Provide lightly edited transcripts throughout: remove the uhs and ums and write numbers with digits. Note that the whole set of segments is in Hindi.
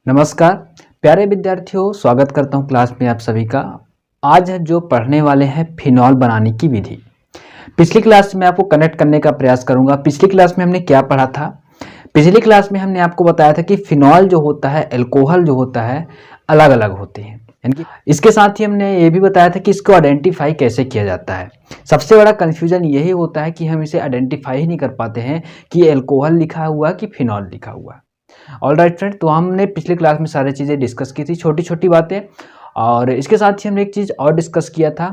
नमस्कार प्यारे विद्यार्थियों, स्वागत करता हूं क्लास में आप सभी का। आज जो पढ़ने वाले हैं फिनॉल बनाने की विधि। पिछली क्लास में आपको कनेक्ट करने का प्रयास करूंगा। पिछली क्लास में हमने क्या पढ़ा था? पिछली क्लास में हमने आपको बताया था कि फिनॉल जो होता है, अल्कोहल जो होता है, अलग अलग होते हैं। यानी कि इसके साथ ही हमने ये भी बताया था कि इसको आइडेंटिफाई कैसे किया जाता है। सबसे बड़ा कन्फ्यूजन यही होता है कि हम इसे आइडेंटिफाई ही नहीं कर पाते हैं कि अल्कोहल लिखा हुआ कि फिनॉल लिखा हुआ। ऑल राइट फ्रेंड, तो हमने पिछली क्लास में सारी चीज़ें डिस्कस की थी, छोटी छोटी बातें। और इसके साथ ही हमने एक चीज़ और डिस्कस किया था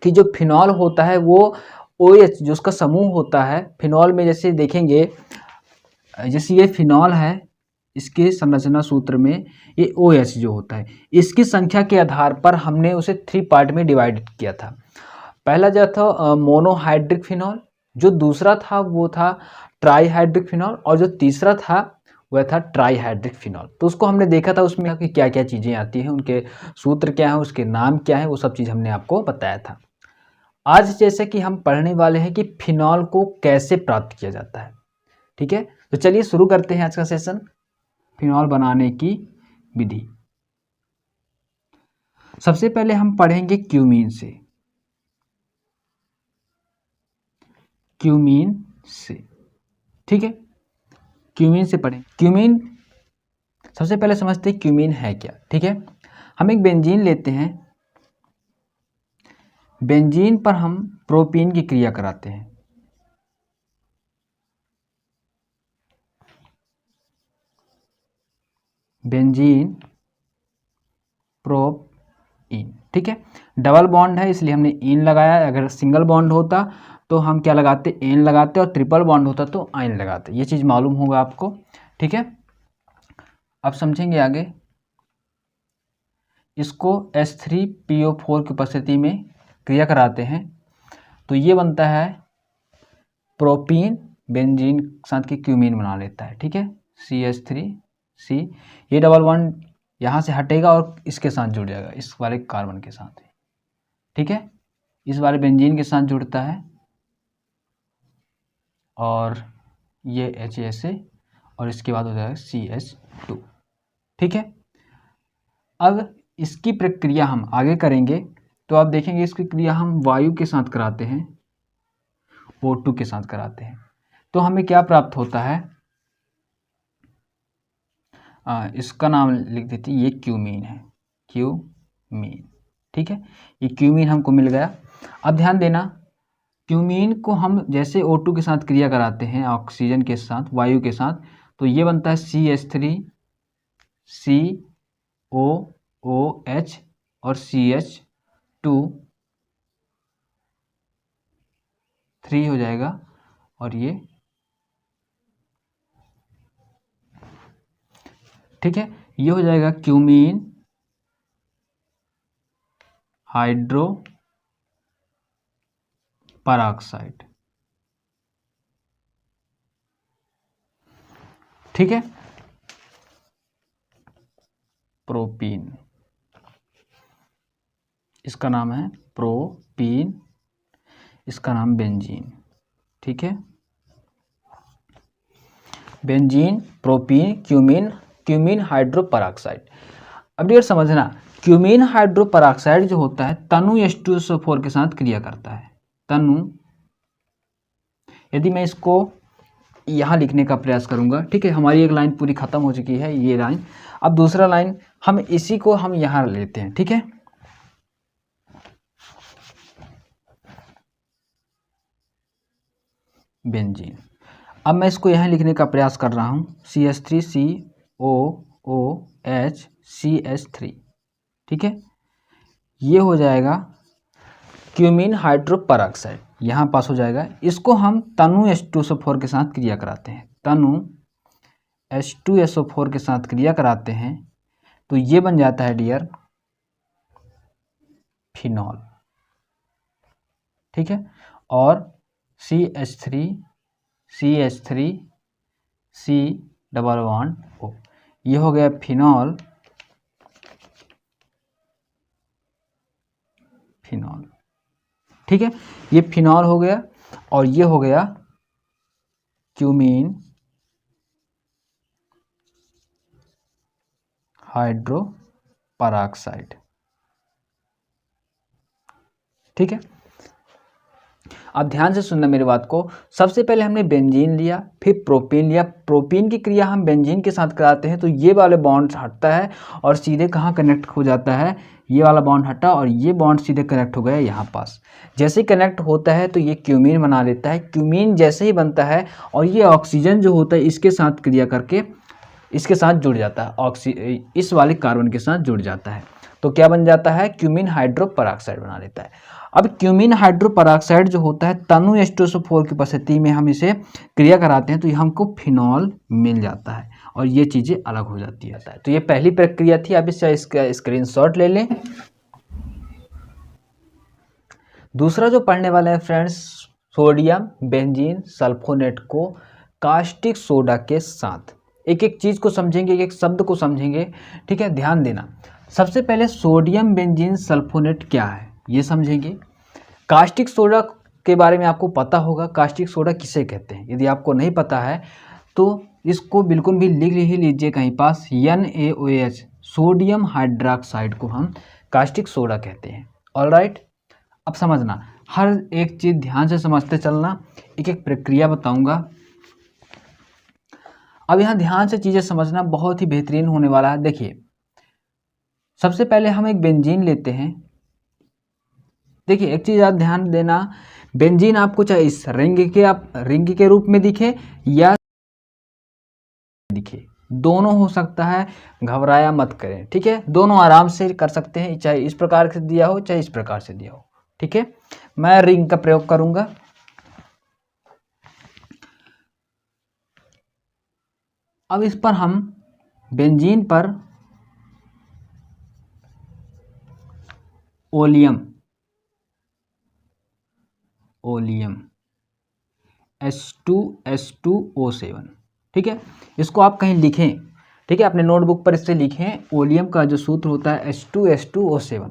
कि जो फिनॉल होता है वो OH जो उसका समूह होता है फिनॉल में, जैसे देखेंगे, जैसे ये फिनॉल है, इसके संरचना सूत्र में ये OH जो होता है, इसकी संख्या के आधार पर हमने उसे 3 पार्ट में डिवाइड किया था। पहला जो था मोनोहाइड्रिक फिनॉल, जो दूसरा था वो था ट्राईहाइड्रिक फिनॉल, और जो तीसरा था वह था ट्राईहाइड्रिक फिनॉल। तो उसको हमने देखा था, उसमें कि क्या क्या चीज़ें आती हैं, उनके सूत्र क्या है, उसके नाम क्या है, वो सब चीज़ हमने आपको बताया था। आज जैसे कि हम पढ़ने वाले हैं कि फिनॉल को कैसे प्राप्त किया जाता है। ठीक है, तो चलिए शुरू करते हैं आज का सेशन, फिनॉल बनाने की विधि। सबसे पहले हम पढ़ेंगे क्यूमीन से। क्यूमीन से, ठीक है, क्यूमीन से पढ़ें। क्यूमीन, सबसे पहले समझते हैं क्यूमीन है क्या। ठीक है, हम एक बेंजीन लेते हैं, बेंजीन पर हम प्रोपीन की क्रिया कराते हैं। बेंजीन प्रोपीन, ठीक है, डबल बॉन्ड है इसलिए हमने इन लगाया। अगर सिंगल बॉन्ड होता तो हम क्या लगाते, एन लगाते, और ट्रिपल बॉन्ड होता तो आइन लगाते। ये चीज़ मालूम होगा आपको। ठीक है, अब समझेंगे आगे। इसको H3PO4 की उपस्थिति में क्रिया कराते हैं तो ये बनता है प्रोपीन, बेंजीन साथ के क्यूमीन बना लेता है। ठीक है, CH3C, ये डबल बॉन्ड यहाँ से हटेगा और इसके साथ जुड़ जाएगा, इस वाले कार्बन के साथ। ठीक है, इस वाले बेंजीन के साथ जुड़ता है और ये HA और इसके बाद हो जाएगा CH2। ठीक है, अब इसकी प्रक्रिया हम आगे करेंगे तो आप देखेंगे इसकी क्रिया हम वायु के साथ कराते हैं, O2 के साथ कराते हैं, तो हमें क्या प्राप्त होता है, इसका नाम लिख देते हैं, ये क्यूमीन है, क्यूमीन। ठीक है, ये क्यूमीन हमको मिल गया। अब ध्यान देना, क्यूमीन को हम जैसे O2 के साथ क्रिया कराते हैं, ऑक्सीजन के साथ, वायु के साथ, तो ये बनता है CH3COOH और CH2 3 हो जाएगा, और ये, ठीक है, ये हो जाएगा क्यूमीन हाइड्रो पेरोक्साइड। ठीक है, प्रोपीन, इसका नाम है प्रोपीन, इसका नाम बेंजीन। ठीक है, benzene, propene, cumene, cumene hydro peroxide. अब डियर समझना, क्यूमीन हाइड्रो पेरोक्साइड जो होता है तनु H2SO4 के साथ क्रिया करता है। तनु, यदि मैं इसको यहाँ लिखने का प्रयास करूंगा, ठीक है, हमारी एक लाइन पूरी खत्म हो चुकी है, ये लाइन। अब दूसरा लाइन हम इसी को हम यहाँ लेते हैं। ठीक है, बेंजीन। अब मैं इसको यहाँ लिखने का प्रयास कर रहा हूँ, CH3COOH CH3। ठीक है, ये हो जाएगा क्यूमीन हाइड्रो पेरोक्साइड, यहाँ पास हो जाएगा। इसको हम तनु H2SO4 के साथ क्रिया कराते हैं, तनु H2SO4 के साथ क्रिया कराते हैं तो ये बन जाता है डियर फिनॉल। ठीक है, और CH3C डबल बॉन्ड O, ये हो गया फिनॉल, फिनॉल। ठीक है, ये फिनॉल हो गया, और ये हो गया क्यूमीन हाइड्रो पराक्साइड। ठीक है, अब ध्यान से सुनना मेरी बात को। सबसे पहले हमने बेंजीन लिया, फिर प्रोपीन लिया। प्रोपीन की क्रिया हम बेंजीन के साथ कराते हैं तो ये वाले बॉन्ड हटता है और सीधे कहाँ कनेक्ट हो जाता है, ये वाला बॉन्ड हटा और ये बॉन्ड सीधे कनेक्ट हो गया यहाँ पास। जैसे ही कनेक्ट होता है तो ये क्यूमीन बना लेता है। क्यूमीन जैसे ही बनता है और ये ऑक्सीजन जो होता है इसके साथ क्रिया करके इसके साथ जुड़ जाता है, इस वाले कार्बन के साथ जुड़ जाता है तो क्या बन जाता है, क्यूमीन हाइड्रो पराक्साइड बना लेता है। अब क्यूमीन हाइड्रो पराक्साइड जो होता है तनु H2SO4 की उपस्थिति में हम इसे क्रिया कराते हैं तो हमको फिनॉल मिल जाता है और ये चीज़ें अलग हो जाती है। तो ये पहली प्रक्रिया थी, अब इसका स्क्रीनशॉट ले लें। दूसरा जो पढ़ने वाले हैं फ्रेंड्स, सोडियम बेंजीन सल्फोनेट को कास्टिक सोडा के साथ, एक एक चीज़ को समझेंगे, एक एक शब्द को समझेंगे। ठीक है, ध्यान देना। सबसे पहले सोडियम बेंजीन सल्फोनेट क्या है ये समझेंगे। कास्टिक सोडा के बारे में आपको पता होगा, कास्टिक सोडा किसे कहते हैं। यदि आपको नहीं पता है तो इसको बिल्कुल भी लिख ही लीजिए कहीं पास, NaOH सोडियम हाइड्रोक्साइड को हम कास्टिक सोडा कहते हैं। ऑलराइट, अब समझना, हर एक चीज़ ध्यान से समझते चलना, एक एक प्रक्रिया बताऊंगा। अब यहाँ ध्यान से चीज़ें समझना, बहुत ही बेहतरीन होने वाला है। देखिए, सबसे पहले हम एक बेंजीन लेते हैं। देखिए, एक चीज़ आप ध्यान देना, बेंजीन आपको चाहे इस रिंग के रूप में दिखे या दिखे, दोनों हो सकता है, घबराया मत करें। ठीक है, दोनों आराम से कर सकते हैं, चाहे इस प्रकार से दिया हो चाहे इस प्रकार से दिया हो। ठीक है, मैं रिंग का प्रयोग करूंगा। अब इस पर हम बेंजीन पर ओलियम H2SO7, ठीक है, इसको आप कहीं लिखें। ठीक है, अपने नोटबुक पर इससे लिखें, ओलियम का जो सूत्र होता है H2SO7।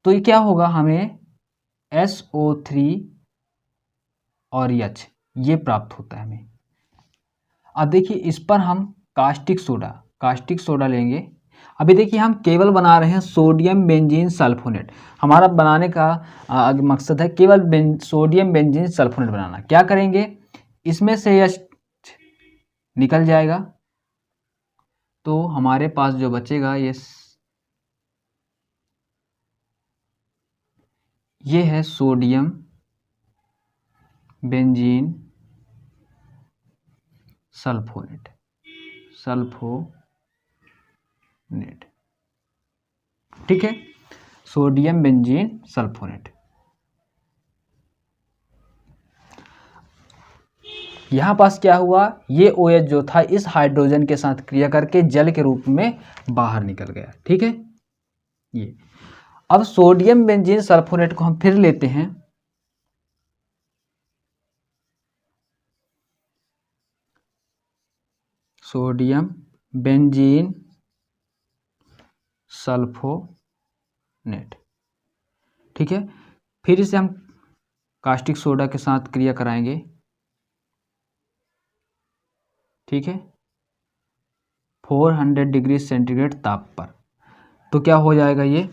तो ये क्या होगा, हमें SO3 और H ये प्राप्त होता है हमें। अब देखिए, इस पर हम कास्टिक सोडा लेंगे। अभी देखिए, हम केवल बना रहे हैं सोडियम बेंजीन सल्फोनेट। हमारा बनाने का मकसद है केवल सोडियम बेंजीन सल्फोनेट बनाना। क्या करेंगे, इसमें से H निकल जाएगा तो हमारे पास जो बचेगा ये है सोडियम बेंजीन सल्फोनेट। ठीक है, सोडियम बेंजीन सल्फोनेट। यहाँ पास क्या हुआ, ये OH जो था इस हाइड्रोजन के साथ क्रिया करके जल के रूप में बाहर निकल गया। ठीक है, ये अब सोडियम बेंजीन सल्फोनेट को हम फिर लेते हैं। सोडियम बेंजीन सल्फोनेट, ठीक है, फिर इसे हम कास्टिक सोडा के साथ क्रिया कराएंगे। ठीक है, 400 डिग्री सेंटीग्रेड ताप पर। तो क्या हो जाएगा, ये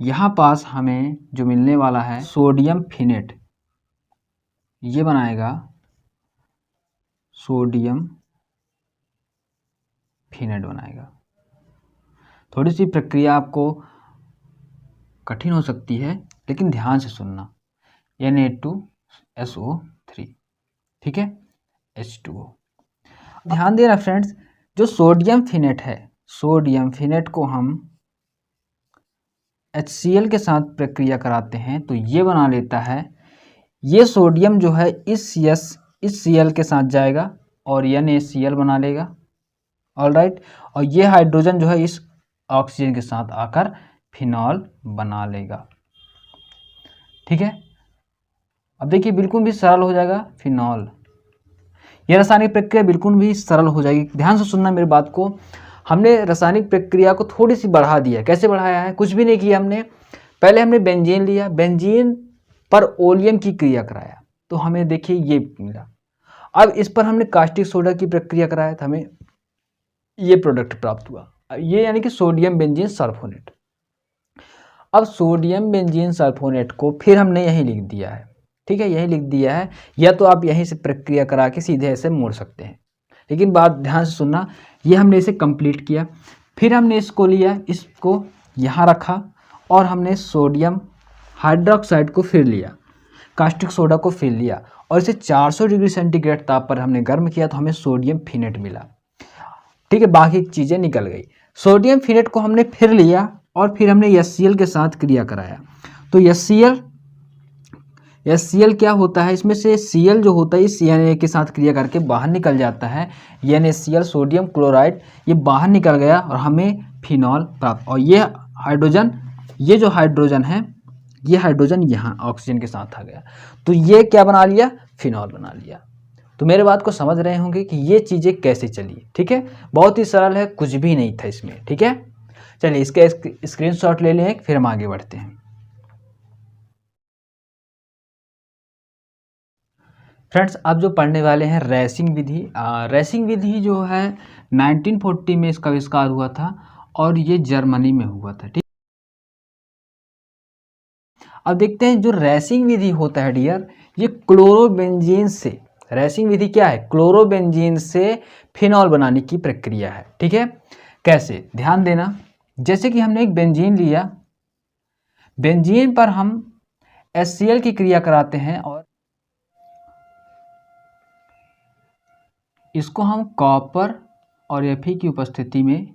यहाँ पास हमें जो मिलने वाला है सोडियम फिनेट, ये बनाएगा सोडियम फिनेट बनाएगा। थोड़ी सी प्रक्रिया आपको कठिन हो सकती है लेकिन ध्यान से सुनना। Na2SO3, ठीक है, H2O। ध्यान देना फ्रेंड्स, जो सोडियम फिनेट है, सोडियम फिनेट को हम HCl के साथ प्रक्रिया कराते हैं तो ये बना लेता है, ये सोडियम जो है इस Cl के साथ जाएगा और NaCl बना लेगा। ऑलराइट, और ये हाइड्रोजन जो है इस ऑक्सीजन के साथ आकर फिनॉल बना लेगा। ठीक है, अब देखिए बिल्कुल भी सरल हो जाएगा फिनॉल। यह रासायनिक प्रक्रिया बिल्कुल भी सरल हो जाएगी। ध्यान से सुनना मेरी बात को। हमने रासायनिक प्रक्रिया को थोड़ी सी बढ़ा दिया। कैसे बढ़ाया है, कुछ भी नहीं किया हमने। पहले हमने बेंजीन लिया, बेंजीन पर ओलियम की क्रिया कराया तो हमें देखिए ये मिला। अब इस पर हमने कास्टिक सोडा की प्रक्रिया कराया तो हमें ये प्रोडक्ट प्राप्त हुआ। ये यानी कि सोडियम बेंजीन सल्फोनेट। अब सोडियम बेंजीन सल्फोनेट को फिर हमने यहीं लिख दिया है, ठीक है, यहीं लिख दिया है, या तो आप यहीं से प्रक्रिया करा के सीधे ऐसे मोड़ सकते हैं, लेकिन बात ध्यान से सुनना, ये हमने इसे कंप्लीट किया, फिर हमने इसको लिया, इसको यहाँ रखा, और हमने सोडियम हाइड्रोक्साइड को फिर लिया, कास्टिक सोडा को फिर लिया, और इसे 400 डिग्री सेंटीग्रेड ताप पर हमने गर्म किया, तो हमें सोडियम फिनेट मिला, ठीक है, बाकी चीज़ें निकल गई। सोडियम फिनेट को हमने फिर लिया और फिर हमने HCl के साथ क्रिया कराया, तो HCl क्या होता है, इसमें से Cl जो होता है इस Na के साथ क्रिया करके बाहर निकल जाता है, NaCl सोडियम क्लोराइड, ये बाहर निकल गया और हमें फिनॉल प्राप्त। और ये हाइड्रोजन, ये जो हाइड्रोजन है, ये हाइड्रोजन यहाँ ऑक्सीजन के साथ आ गया, तो ये क्या बना लिया, फिनॉल बना लिया। तो मेरे बात को समझ रहे होंगे कि ये चीज़ें कैसे चली, ठीक है, बहुत ही सरल है, कुछ भी नहीं था इसमें, ठीक है। चलिए इसके स्क्रीनशॉट ले लें, फिर हम आगे बढ़ते हैं। फ्रेंड्स अब जो पढ़ने वाले हैं रेसिंग विधि, रेसिंग विधि जो है 1940 में इसका आविष्कार हुआ था और ये जर्मनी में हुआ था, ठीक। अब देखते हैं जो रेसिंग विधि होता है डियर, ये क्लोरोबेंजीन से, रेसिंग विधि क्या है, क्लोरोबेंजीन से फिनॉल बनाने की प्रक्रिया है, ठीक है। कैसे, ध्यान देना, जैसे कि हमने एक बेंजीन लिया, बेंजीन पर हम HCl की क्रिया कराते हैं और इसको हम कॉपर और Fe की उपस्थिति में,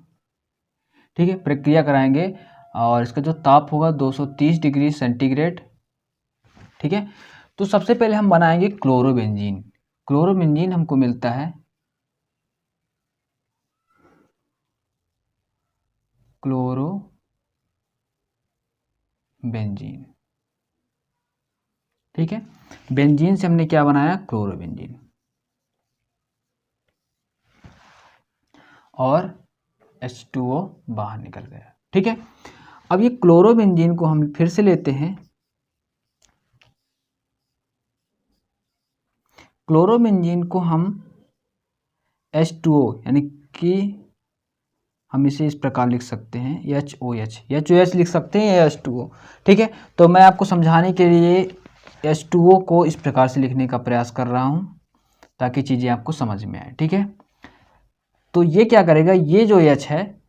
ठीक है, प्रक्रिया कराएंगे और इसका जो ताप होगा 230 डिग्री सेंटीग्रेड, ठीक है। तो सबसे पहले हम बनाएंगे क्लोरोबेंजीन। क्लोरोबेंजीन हमको मिलता है क्लोरोबेंजीन, ठीक है, बेंजीन से हमने क्या बनाया, क्लोरोबेंजीन, और H2O बाहर निकल गया, ठीक है। अब ये क्लोरोबेंजीन को हम फिर से लेते हैं, क्लोरोबेंजीन को हम H2O यानी कि हम इसे इस प्रकार लिख सकते हैं HOH लिख सकते हैं या H2O, ठीक है। तो मैं आपको समझाने के लिए H2O को इस प्रकार से लिखने का प्रयास कर रहा हूँ ताकि चीज़ें आपको समझ में आए, ठीक है। तो ये क्या करेगा, ये जो H है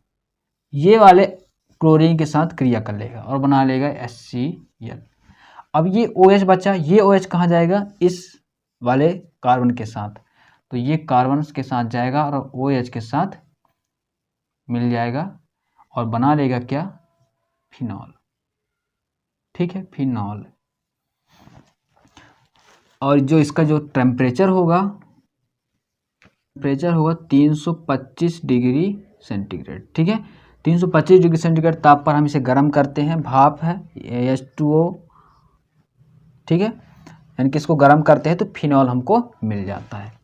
ये वाले क्लोरीन के साथ क्रिया कर लेगा और बना लेगा HCl। अब ये OH बचा, ये OH कहाँ जाएगा, इस वाले कार्बन के साथ, तो ये कार्बन के साथ जाएगा और OH के साथ मिल जाएगा और बना लेगा क्या, फिनॉल, ठीक है, फिनॉल। और जो इसका जो टेम्परेचर होगा 325 डिग्री सेंटीग्रेड, ठीक है, 325 डिग्री सेंटीग्रेड ताप पर हम इसे गर्म करते हैं, भाप है H2O, ठीक है, यानी कि इसको गर्म करते हैं तो फिनॉल हमको मिल जाता है।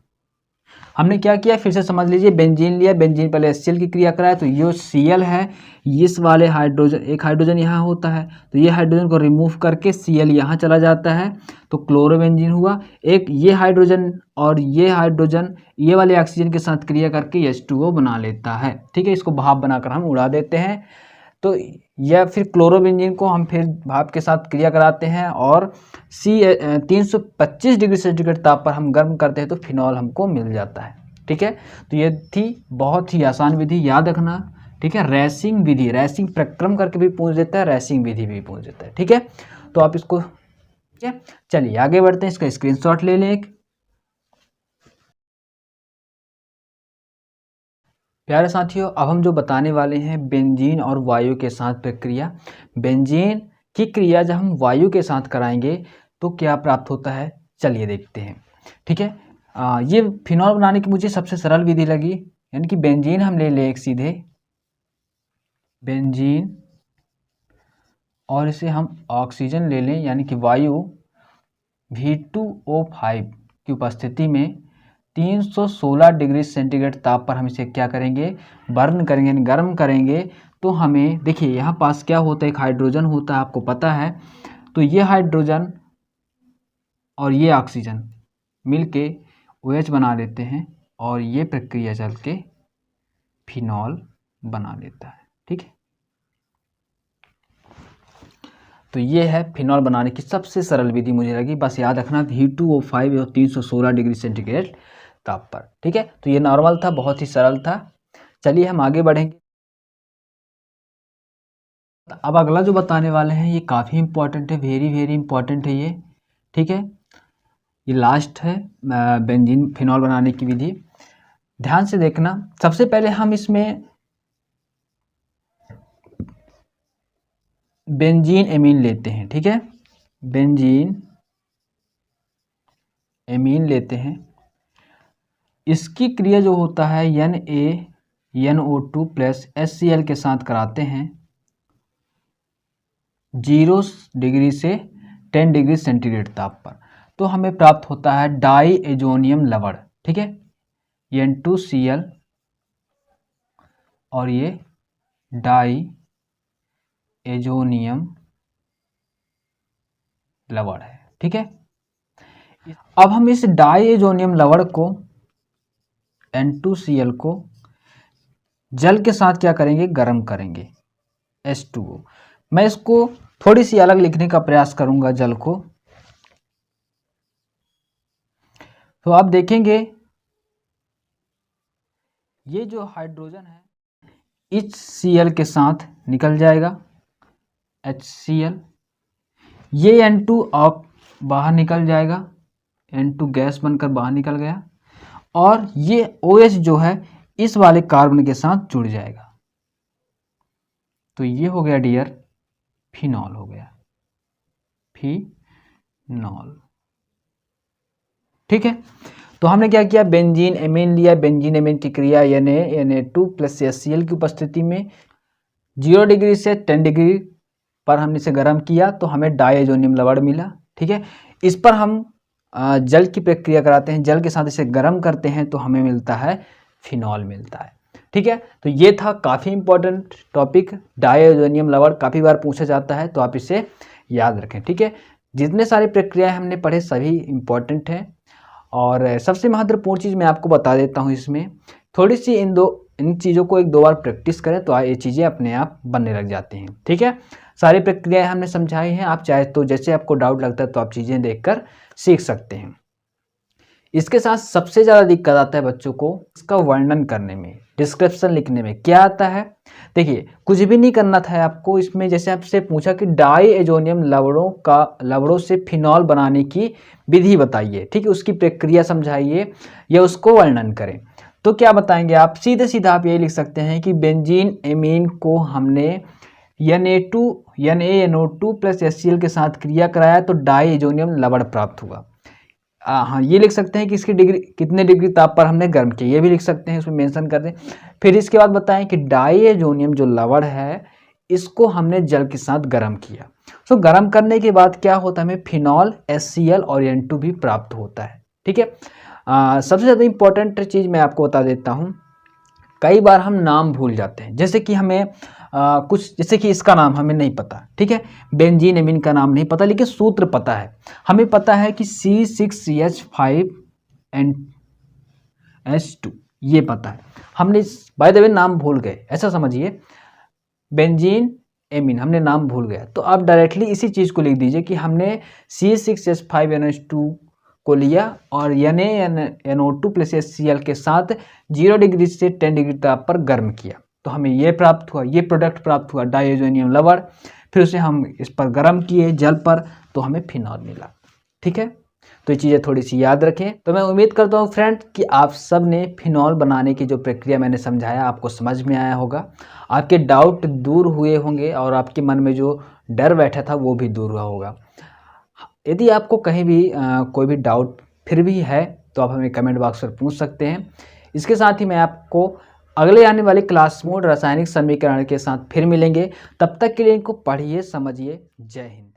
हमने क्या किया, फिर से समझ लीजिए, बेंजीन लिया, बेंजीन पहले HCl की क्रिया कराया, तो ये Cl है, इस वाले हाइड्रोजन, एक हाइड्रोजन यहाँ होता है, तो ये हाइड्रोजन को रिमूव करके Cl यहाँ चला जाता है, तो क्लोरोबेंजीन हुआ। एक ये हाइड्रोजन और ये हाइड्रोजन ये वाले ऑक्सीजन के साथ क्रिया करके H2O बना लेता है, ठीक है, इसको भाप बनाकर हम उड़ा देते हैं। तो या फिर क्लोरोबेंजीन को हम फिर भाप के साथ क्रिया कराते हैं और 325 डिग्री सेंटीग्रेड ताप पर हम गर्म करते हैं तो फिनॉल हमको मिल जाता है, ठीक है। तो ये थी बहुत ही आसान विधि, याद रखना, ठीक है। रेसिंग विधि, रेसिंग प्रक्रम करके भी पूछ देता है, रेसिंग विधि भी पूछ देता है, ठीक है। तो आप इसको, ठीक है, चलिए आगे बढ़ते हैं, इसका स्क्रीनशॉट ले लें एक। प्यारे साथियों, अब हम जो बताने वाले हैं बेंजीन और वायु के साथ प्रक्रिया। बेंजीन की क्रिया जब हम वायु के साथ कराएंगे तो क्या प्राप्त होता है, चलिए देखते हैं, ठीक है। ये फिनॉल बनाने की मुझे सबसे सरल विधि लगी, यानी कि बेंजीन हम ले लें एक सीधे बेंजीन और इसे हम ऑक्सीजन ले लें, यानी कि वायु V2O5 की उपस्थिति में 316 डिग्री सेंटीग्रेड ताप पर हम इसे क्या करेंगे, बर्न करेंगे, गर्म करेंगे। तो हमें देखिए यहाँ पास क्या होता है, एक हाइड्रोजन होता है, आपको पता है। तो ये हाइड्रोजन और ये ऑक्सीजन मिलके OH बना लेते हैं और ये प्रक्रिया चल के फिनॉल बना लेता है। ठीक है, तो ये है फिनॉल बनाने की सबसे सरल विधि मुझे लगी। बस याद रखना V2O5 और 316 डिग्री सेंटीग्रेड ताप पर। ठीक है, तो ये नॉर्मल था, बहुत ही सरल था। चलिए हम आगे बढ़ेंगे। अब अगला जो बताने वाले हैं ये काफ़ी इंपॉर्टेंट है, वेरी वेरी इंपॉर्टेंट है ये। ठीक है, ये लास्ट है बेंजीन फिनॉल बनाने की विधि। ध्यान से देखना। सबसे पहले हम इसमें बेंजीन एमीन लेते हैं। ठीक है, बेंजीन एमीन लेते हैं। इसकी क्रिया जो होता है NaNO2 प्लस HCl के साथ कराते हैं 0 डिग्री से 10 डिग्री सेंटीग्रेड ताप पर, तो हमें प्राप्त होता है डाई एजोनियम लवण। ठीक है, N2Cl और ये डाई एजोनियम लवण है। ठीक है, अब हम इस डाई एजोनियम लवण को N2Cl को जल के साथ क्या करेंगे, गर्म करेंगे, H2O। मैं इसको थोड़ी सी अलग लिखने का प्रयास करूंगा जल को। तो आप देखेंगे ये जो हाइड्रोजन है HCl के साथ निकल जाएगा, HCl। ये N2 आप बाहर निकल जाएगा, N2 गैस बनकर बाहर निकल गया, और ये OH जो है इस वाले कार्बन के साथ जुड़ जाएगा। तो ये हो गया डियर फिनॉल, हो गया फिनॉल। ठीक है, तो हमने क्या किया, बेंजीन एमीन लिया। बेंजीन एमीन की क्रिया Na2 प्लस HCl की उपस्थिति में 0 डिग्री से 10 डिग्री पर हमने इसे गर्म किया तो हमें डायजोनियम लवण मिला। ठीक है, इस पर हम जल की प्रक्रिया कराते हैं, जल के साथ इसे गर्म करते हैं तो हमें मिलता है फिनॉल मिलता है। ठीक है, तो ये था काफ़ी इंपॉर्टेंट टॉपिक, डायजोनियम लवण काफ़ी बार पूछा जाता है, तो आप इसे याद रखें। ठीक है, जितने सारी प्रक्रियाएं हमने पढ़े सभी इंपॉर्टेंट हैं। और सबसे महत्वपूर्ण चीज़ मैं आपको बता देता हूँ, इसमें थोड़ी सी इन चीज़ों को 1-2 बार प्रैक्टिस करें तो ये चीज़ें अपने आप बनने लग जाती हैं। ठीक है, सारी प्रक्रियाएं हमने समझाई हैं, आप चाहे तो जैसे आपको डाउट लगता है तो आप चीज़ें देखकर सीख सकते हैं। इसके साथ सबसे ज़्यादा दिक्कत आता है बच्चों को इसका वर्णन करने में, डिस्क्रिप्शन लिखने में। क्या आता है, देखिए कुछ भी नहीं करना था आपको इसमें। जैसे आपसे पूछा कि डाई एजोनियम लवणों से फिनॉल बनाने की विधि बताइए, ठीक है, उसकी प्रक्रिया समझाइए या उसको वर्णन करें, तो क्या बताएंगे आप, सीधे सीधा आप ये लिख सकते हैं कि बेंजीन एमीन को हमने NaNO2 प्लस HCl के साथ क्रिया कराया तो डाई एजोनियम लवण प्राप्त हुआ। हाँ, ये लिख सकते हैं कि इसकी डिग्री कितने डिग्री ताप पर हमने गर्म किया, ये भी लिख सकते हैं, इसमें मेंशन कर दें। फिर इसके बाद बताएं कि डायजोनियम जो लवण है इसको हमने जल के साथ गर्म किया। तो गर्म करने के बाद क्या होता है, हमें फिनॉल, HCl और N2 भी प्राप्त होता है। ठीक है, सबसे ज़्यादा इंपॉर्टेंट चीज़ मैं आपको बता देता हूँ, कई बार हम नाम भूल जाते हैं। जैसे कि हमें जैसे कि इसका नाम हमें नहीं पता, ठीक है, बेंजीन एमीन का नाम नहीं पता, लेकिन सूत्र पता है। हमें पता है कि C6H5NH2, ये पता है। हमने बाय द वे नाम भूल गए, ऐसा समझिए, बेंजीन एमीन हमने नाम भूल गया, तो आप डायरेक्टली इसी चीज़ को लिख दीजिए कि हमने C6H5NH2 को लिया और NaNO2 प्लस HCl के साथ 0 डिग्री से 10 डिग्री ताप पर गर्म किया तो हमें ये प्राप्त हुआ, ये प्रोडक्ट प्राप्त हुआ डायजोनियम लवण। फिर उसे हम इस पर गर्म किए जल पर तो हमें फिनॉल मिला। ठीक है, तो ये चीज़ें थोड़ी सी याद रखें। तो मैं उम्मीद करता हूँ फ्रेंड कि आप सब ने फिनॉल बनाने की जो प्रक्रिया मैंने समझाया आपको समझ में आया होगा, आपके डाउट दूर हुए होंगे और आपके मन में जो डर बैठा था वो भी दूर हुआ होगा। यदि आपको कहीं भी कोई भी डाउट फिर भी है तो आप हमें कमेंट बॉक्स पर पूछ सकते हैं। इसके साथ ही मैं आपको अगले आने वाले क्लास मोड रासायनिक समीकरण के साथ फिर मिलेंगे। तब तक के लिए इनको पढ़िए, समझिए। जय हिंद।